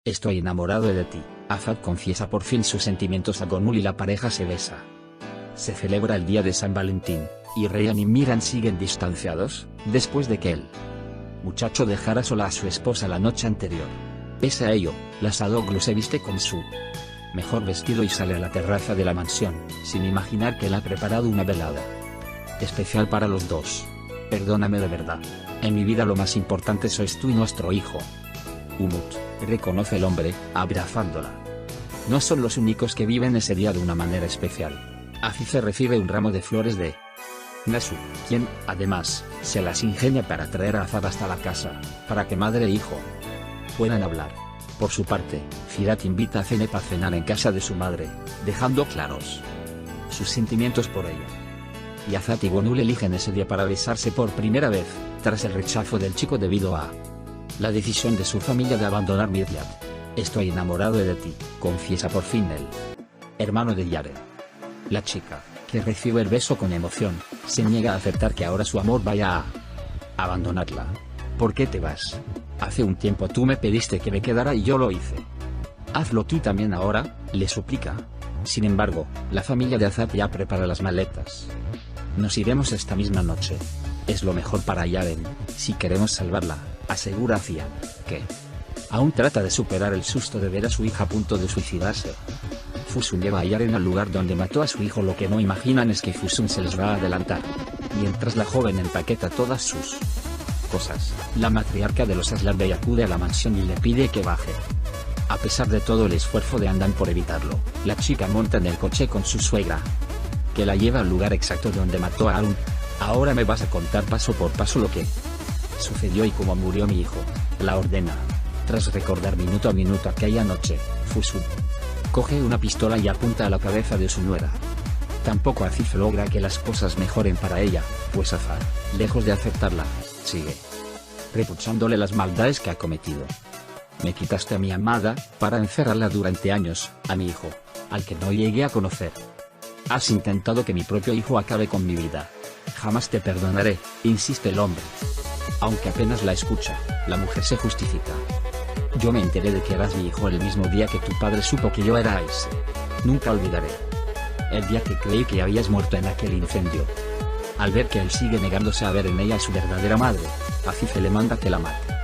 Estoy enamorado de ti. Azat confiesa por fin sus sentimientos a Gonul y la pareja se besa. Se celebra el día de San Valentín, y Ryan y Miran siguen distanciados, después de que el muchacho dejara sola a su esposa la noche anterior. Pese a ello, la Sadoglu se viste con su mejor vestido y sale a la terraza de la mansión, sin imaginar que él ha preparado una velada especial para los dos. Perdóname de verdad. En mi vida lo más importante sois tú y nuestro hijo. Umut, reconoce el hombre, abrazándola. No son los únicos que viven ese día de una manera especial. Azize recibe un ramo de flores de Nasu, quien, además, se las ingenia para traer a Azad hasta la casa, para que madre e hijo puedan hablar. Por su parte, Firat invita a Zenep a cenar en casa de su madre, dejando claros sus sentimientos por ella. Y Azat y Gonul eligen ese día para besarse por primera vez, tras el rechazo del chico debido a la decisión de su familia de abandonar Miryat. Estoy enamorado de ti, confiesa por fin el hermano de Yaren. La chica, que recibe el beso con emoción, se niega a aceptar que ahora su amor vaya a abandonarla. ¿Por qué te vas? Hace un tiempo tú me pediste que me quedara y yo lo hice. Hazlo tú también ahora, le suplica. Sin embargo, la familia de Azat ya prepara las maletas. Nos iremos esta misma noche. Es lo mejor para Yaren, si queremos salvarla, asegura Azia, que aún trata de superar el susto de ver a su hija a punto de suicidarse. Fusun lleva a Yaren al lugar donde mató a su hijo. Lo que no imaginan es que Fusun se les va a adelantar. Mientras la joven empaqueta todas sus cosas, la matriarca de los Aslambey acude a la mansión y le pide que baje. A pesar de todo el esfuerzo de Andan por evitarlo, la chica monta en el coche con su suegra, que la lleva al lugar exacto donde mató a Arun. Ahora me vas a contar paso por paso lo que sucedió y cómo murió mi hijo, la ordena. Tras recordar minuto a minuto aquella noche, Fusun coge una pistola y apunta a la cabeza de su nuera. Tampoco Aziz logra que las cosas mejoren para ella, pues Azat, lejos de aceptarla, sigue reprochándole las maldades que ha cometido. Me quitaste a mi amada, para encerrarla durante años, a mi hijo, al que no llegué a conocer. Has intentado que mi propio hijo acabe con mi vida. Jamás te perdonaré, insiste el hombre. Aunque apenas la escucha, la mujer se justifica. Yo me enteré de que eras mi hijo el mismo día que tu padre supo que yo era ese. Nunca olvidaré el día que creí que habías muerto en aquel incendio. Al ver que él sigue negándose a ver en ella a su verdadera madre, Azize le manda que la mate.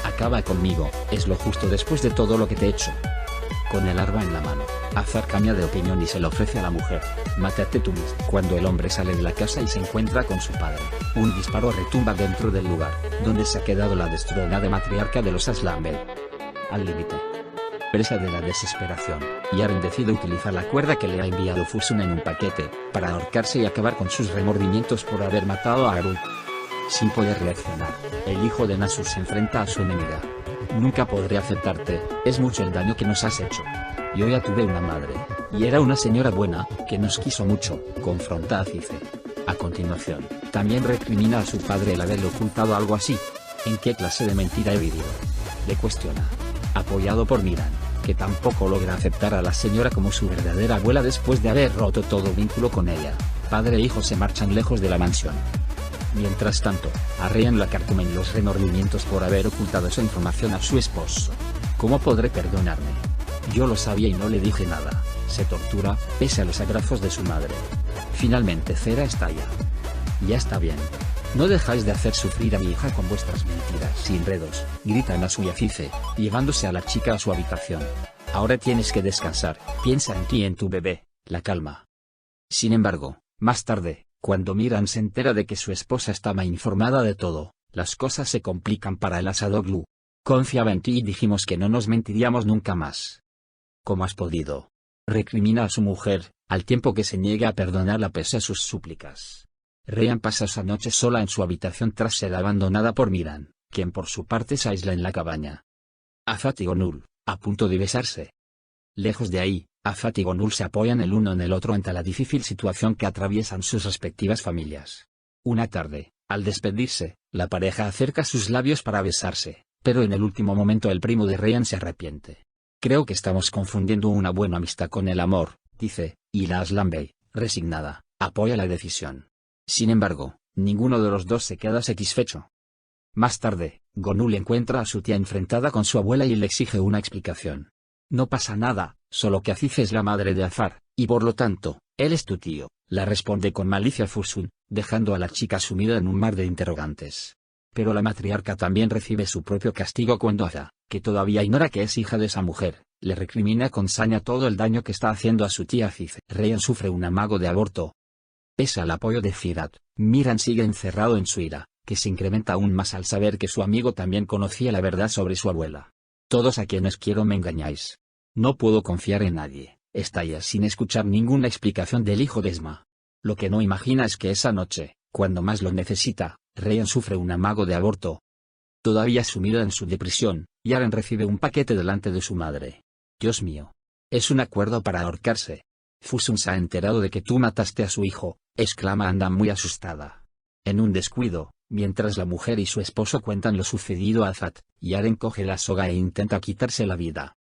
Acaba conmigo, es lo justo después de todo lo que te he hecho. Con el arma en la mano, Azat cambia de opinión y se lo ofrece a la mujer. Mátate tú mismo. Cuando el hombre sale de la casa y se encuentra con su padre, un disparo retumba dentro del lugar, donde se ha quedado la destronada matriarca de los Aslambey. Al límite, presa de la desesperación, Yaren decide utilizar la cuerda que le ha enviado Fusun en un paquete, para ahorcarse y acabar con sus remordimientos por haber matado a Arun. Sin poder reaccionar, el hijo de Nasu se enfrenta a su enemiga. Nunca podré aceptarte, es mucho el daño que nos has hecho. Yo ya tuve una madre, y era una señora buena, que nos quiso mucho, confronta a Azize. A continuación, también recrimina a su padre el haberle ocultado algo así. ¿En qué clase de mentira he vivido? Le cuestiona. Apoyado por Miran, que tampoco logra aceptar a la señora como su verdadera abuela después de haber roto todo vínculo con ella, padre e hijo se marchan lejos de la mansión. Mientras tanto, a Ryan la carcomen los remordimientos por haber ocultado esa información a su esposo. ¿Cómo podré perdonarme? Yo lo sabía y no le dije nada. Se tortura, pese a los abrazos de su madre. Finalmente Cera estalla. Ya está bien. No dejáis de hacer sufrir a mi hija con vuestras mentiras y enredos, grita Nasu y Azize, llevándose a la chica a su habitación. Ahora tienes que descansar, piensa en ti y en tu bebé, la calma. Sin embargo, más tarde, cuando Miran se entera de que su esposa estaba informada de todo, las cosas se complican para el Asadoglu. Confiaba en ti y dijimos que no nos mentiríamos nunca más. ¿Cómo has podido? Recrimina a su mujer, al tiempo que se niega a perdonarla pese a sus súplicas. Ryan pasa esa noche sola en su habitación tras ser abandonada por Miran, quien por su parte se aísla en la cabaña. Azat y Gonul, a punto de besarse. Lejos de ahí, Azat y Gonul se apoyan el uno en el otro ante la difícil situación que atraviesan sus respectivas familias. Una tarde, al despedirse, la pareja acerca sus labios para besarse, pero en el último momento el primo de Ryan se arrepiente. Creo que estamos confundiendo una buena amistad con el amor, dice, y la Aslambey, resignada, apoya la decisión. Sin embargo, ninguno de los dos se queda satisfecho. Más tarde, Gonul encuentra a su tía enfrentada con su abuela y le exige una explicación. No pasa nada, solo que Aziz es la madre de Afar, y por lo tanto, él es tu tío, la responde con malicia Fusun, dejando a la chica sumida en un mar de interrogantes. Pero la matriarca también recibe su propio castigo cuando Aza, que todavía ignora que es hija de esa mujer, le recrimina con saña todo el daño que está haciendo a su tía Aziz. Ryan sufre un amago de aborto. Pese al apoyo de Ciudad, Miran sigue encerrado en su ira, que se incrementa aún más al saber que su amigo también conocía la verdad sobre su abuela. Todos a quienes quiero me engañáis. No puedo confiar en nadie, estalla sin escuchar ninguna explicación del hijo de Esma. Lo que no imagina es que esa noche, cuando más lo necesita, Ryan sufre un amago de aborto. Todavía sumida en su depresión, Yaren recibe un paquete delante de su madre. Dios mío. Es un acuerdo para ahorcarse. Fusun se ha enterado de que tú mataste a su hijo, exclama Anda muy asustada. En un descuido, mientras la mujer y su esposo cuentan lo sucedido a Azat, Yaren coge la soga e intenta quitarse la vida.